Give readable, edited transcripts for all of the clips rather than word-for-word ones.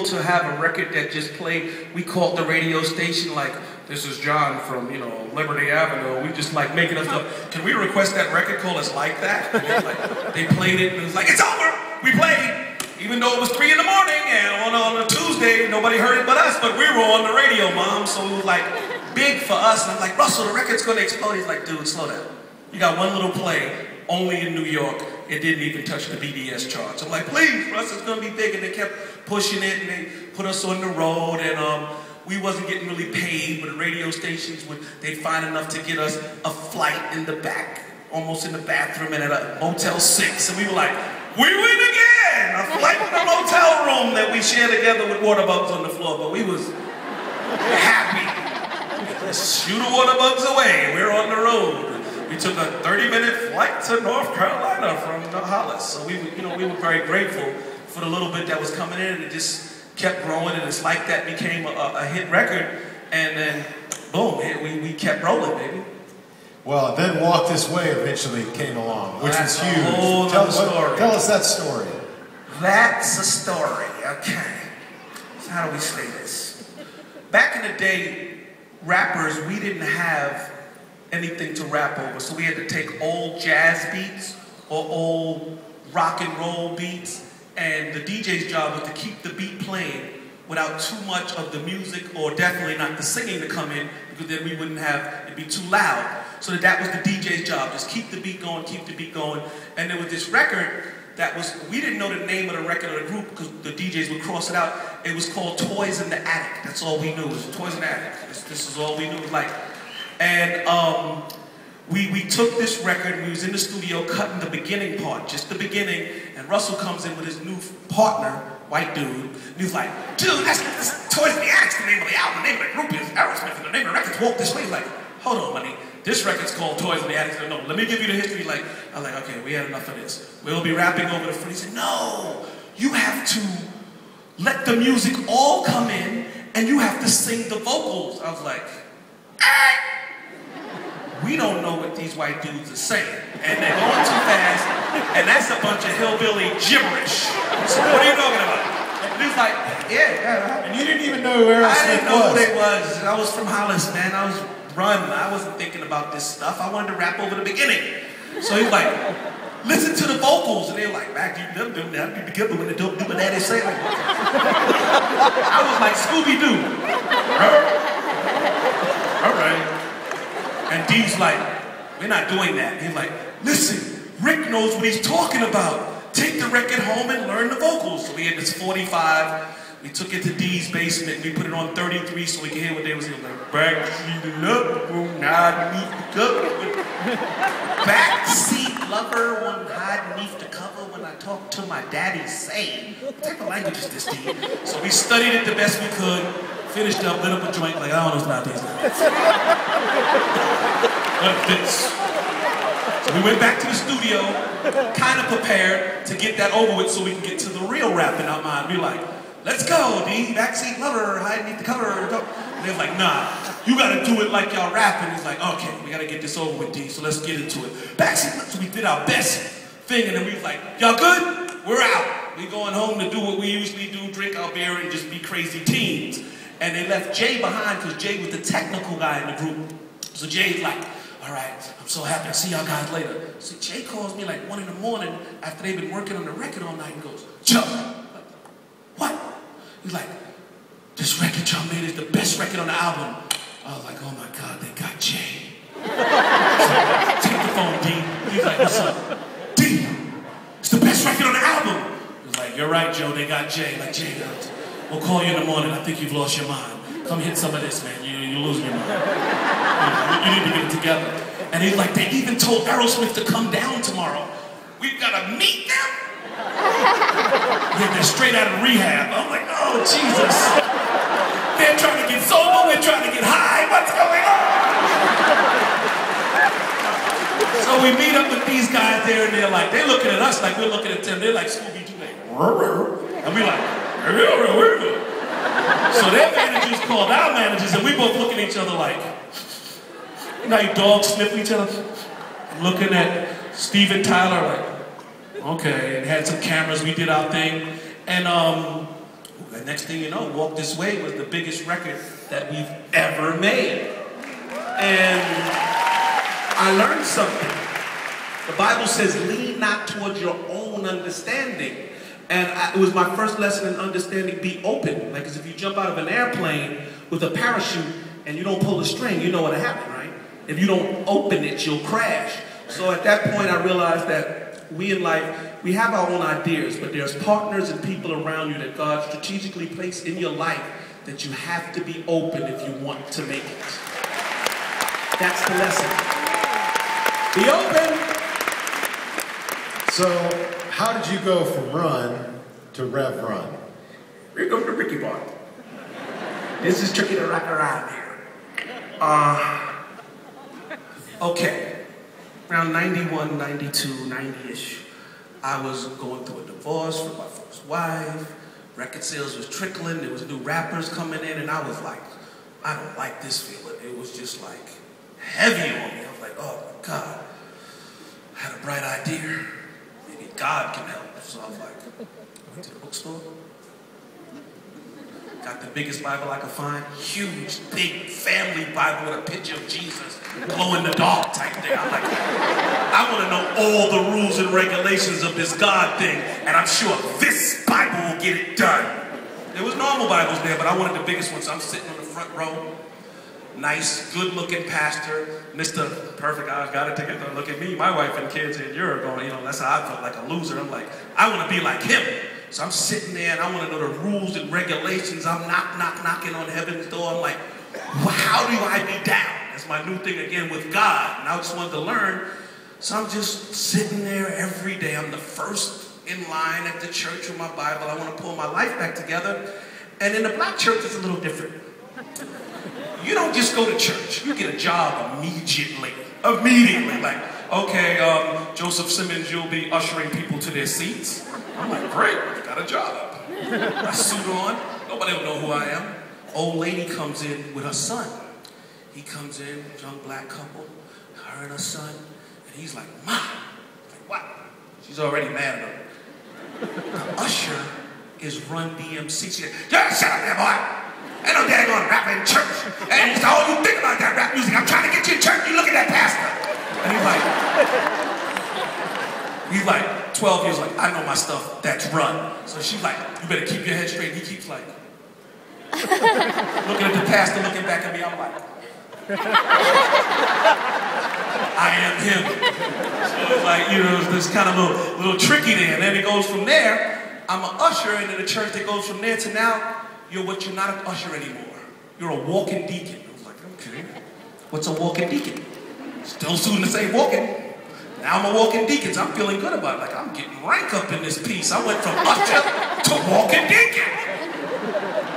to have a record that just played. We called the radio station like, this is John from, Liberty Avenue. We just like making up stuff. Can we request that record call? It's like that. And like, they played it and it was like, it's over. We played. Even though it was 3 in the morning and on a Tuesday, nobody heard it but us, but we were on the radio, Mom. So it was like big for us. And I'm like, Russell, the record's gonna explode. He's like, dude, slow down. You got one little play, only in New York. It didn't even touch the BDS charts. I'm like, please, Russ, it's gonna be big. And they kept pushing it and they put us on the road and we wasn't getting really paid, but the radio stations they'd find enough to get us a flight in the back, almost in the bathroom and at a Motel 6. And we were like, we win again! A flight in a motel room that we shared together with water bugs on the floor, but we was happy. Just shoo the water bugs away. We're on the road. We took a 30-minute flight to North Carolina from Hollis. So we were very grateful for the little bit that was coming in, and it just kept growing, and it's like that became a hit record, and then boom, we kept rolling, baby. Well, then Walk This Way eventually came along, which was huge. Tell us that story. That's a story, okay. So how do we say this? Back in the day, rappers, we didn't have anything to rap over, so we had to take old jazz beats or old rock and roll beats, and the DJ's job was to keep the beat playing without too much of the music, or definitely not the singing to come in, because then we wouldn't have, it'd be too loud. So that was the DJ's job, just keep the beat going, keep the beat going. And there was this record that was, we didn't know the name of the record or the group because the DJs would cross it out. It was called Toys in the Attic. That's all we knew, it was Toys in the Attic. This is all we knew, like. And we took this record and we was in the studio cutting the beginning part, just the beginning, and Russell comes in with his new partner, white dude, and he was like, dude, that's Toys in the Attic's the name of the album, the name of the group is Aerosmith, and the name of the record's Walk This Way. He's like, hold on, buddy, this record's called Toys in the Attic. No, let me give you the history. Like, I was like, okay, we had enough of this. We'll be rapping over the front. He said, no, you have to let the music all come in, and you have to sing the vocals. I was like, we don't know what these white dudes are saying, and they're going too fast, and that's a bunch of hillbilly gibberish. So what are you talking about? And he was like, yeah. And you didn't even know who Aerosmith was. I didn't know who they was. I was from Hollis, man. I was run. I wasn't thinking about this stuff. I wanted to rap over the beginning. So he was like, listen to the vocals, and they were like, back you them doing that, be together when they don't do what daddy say. Like, I was like Scooby-Doo. All right. And D's like, we're not doing that. He's like, listen, Rick knows what he's talking about. Take the record home and learn the vocals. So we had this 45. We took it to D's basement. We put it on 33 so we could hear what they was saying. Like, backseat lover, hide beneath the cover. Backseat lover, one hide beneath the cover when I talk to my daddy say. What type of language is this, D? So we studied it the best we could. Finished up, lit up a joint, like, I don't know what's nowadays. But this. So we went back to the studio, kind of prepared to get that over with so we can get to the real rap in our mind. We were like, let's go, D, backseat lover, hide beneath the cover. And they were like, nah, you gotta do it like y'all rapping. He's like, okay, we gotta get this over with, D, so let's get into it. Backseat, so we did our best thing, and then we was like, y'all good? We're out. We going home to do what we usually do, drink our beer and just be crazy teens. And they left Jay behind because Jay was the technical guy in the group. So Jay's like, all right, I'm so happy to see y'all guys later. So Jay calls me like 1 in the morning after they've been working on the record all night and goes, Chuck, what? He's like, this record y'all made is the best record on the album. I was like, oh my God, they got Jay. So, take the phone, D. He's like, what's up? D, it's the best record on the album. He's like, you're right, Joe, they got Jay. Like, Jay, we'll call you in the morning. I think you've lost your mind. Come hit some of this, man. You're losing your mind. You need to get it together. And he's like, they even told Aerosmith to come down tomorrow. We've got to meet them? Yeah, they're straight out of rehab. I'm like, oh, Jesus. They're trying to get sober. We're trying to get high. What's going on? So we meet up with these guys there, and they're like, they're looking at us like we're looking at them. They're like Scooby-Doo. Like, and we're like, so their managers called our managers, and we both look at each other like, you know how you dogs sniff each other? I'm looking at Steven Tyler like, okay, and had some cameras, we did our thing. And The next thing you know, Walk This Way was the biggest record that we've ever made. And I learned something. The Bible says, lean not towards your own understanding. And it was my first lesson in understanding, be open. Like, as if you jump out of an airplane with a parachute and you don't pull the string, you know what'll happen, right? If you don't open it, you'll crash. So at that point, I realized that we in life, we have our own ideas, but there's partners and people around you that God strategically placed in your life that you have to be open if you want to make it. That's the lesson. Be open. So, how did you go from Run to Rev Run? Here comes the Ricky part. This is tricky to rock around here. Okay. Around 91, 92, 90-ish, I was going through a divorce from my first wife. Record sales was trickling. There was new rappers coming in, and I was like, I don't like this feeling. It was just like heavy on me. I was like, oh my God. I had a bright idea. Maybe God can help. So I was like, I went to the bookstore. Got the biggest Bible I could find. Huge, big family Bible with a picture of Jesus. Glow in the dark type thing. I'm like, I want to know all the rules and regulations of this God thing, and I'm sure this Bible will get it done. There was normal Bibles there, but I wanted the biggest one, so I'm sitting on the front row. Nice, good-looking pastor, Mr. Perfect. I got it together. Look at me, my wife and kids, and you're going, that's how I felt, like a loser. I'm like, I want to be like him. So I'm sitting there, and I want to know the rules and regulations. I'm knocking on heaven's door. I'm like, well, how do I be down? That's my new thing again with God, and I just wanted to learn. So I'm just sitting there every day. I'm the first in line at the church with my Bible. I want to pull my life back together. And in the black church, it's a little different. You don't just go to church. You get a job immediately. Immediately. Like, okay, Joseph Simmons, you'll be ushering people to their seats. I'm like, great, got a job. I suit on. Nobody will know who I am. Old lady comes in with her son. He comes in, young black couple, her and her son, and he's like, Ma. I'm like, what? She's already mad at him. The usher is Run DMC. She goes, yeah, shut up there, boy. Ain't no daggone rap in church. And it's all you think about that rap music. I'm trying to get you in church. You look at that pastor. And he's like 12 years, like, I know my stuff. That's Run. So she's like, you better keep your head straight. He keeps like, looking at the pastor, looking back at me. I'm like, I am him. So it's like, this kind of little tricky there. And then it goes from there. I'm an usher, and in the church that goes from there to now, you're not an usher anymore. You're a walking deacon. I was like, okay, what's a walking deacon? Still soon to say walking. Now I'm a walking deacon, so I'm feeling good about it. Like, I'm getting rank up in this piece. I went from usher to walking deacon.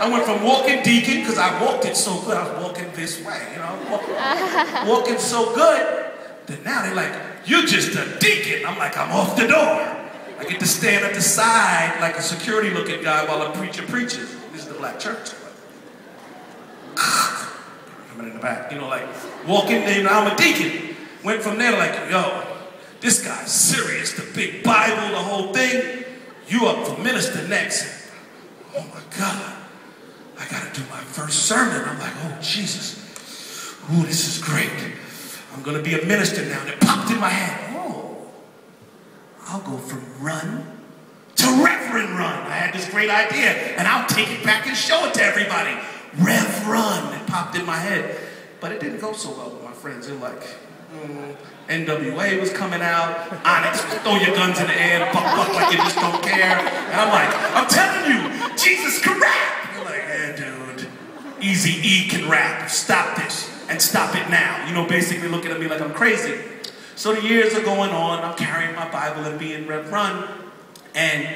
I went from walking deacon, because I walked it so good, I was walking this way, walking so good, that now they're like, you're just a deacon. I'm like, I'm off the door. I get to stand at the side like a security-looking guy while a preacher preaches. This is the black church. Coming in the back, like walking. I'm a deacon. Went from there to like, yo, this guy's serious. The big Bible, the whole thing. You up for minister next? Oh my God, I gotta do my first sermon. I'm like, oh Jesus, ooh, this is great. I'm gonna be a minister now. And it popped in my head. I'll go from Run to Reverend Run. I had this great idea, and I'll take it back and show it to everybody. Rev Run. It popped in my head. But it didn't go so well with my friends. They're like, NWA was coming out. Onyx was throw your guns in the air, buck like you just don't care. And I'm like, I'm telling you, Jesus can rap. They're like, yeah, dude. Eazy-E can rap. Stop this, and stop it now. Basically looking at me like I'm crazy. So the years are going on, I'm carrying my Bible and being Rev Run, and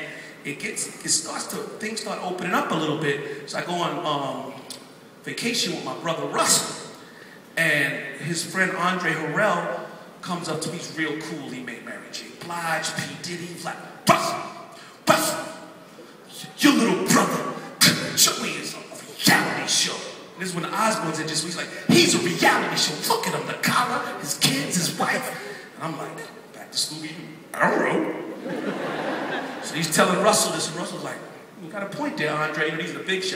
things start opening up a little bit. So I go on vacation with my brother Russell, and his friend Andre Harrell comes up to me. He's real cool. He made Mary J. Blige, P. Diddy. He's like, Russell, your little brother, show me his reality show. And this is when the Osbournes had he's like, he's a reality show. Look at him, the collar, his kids, his wife. I'm like, back to Scooby-Doo. I don't know. So he's telling Russell this, and Russell's like, You got a point there, Andre. These are the big shots.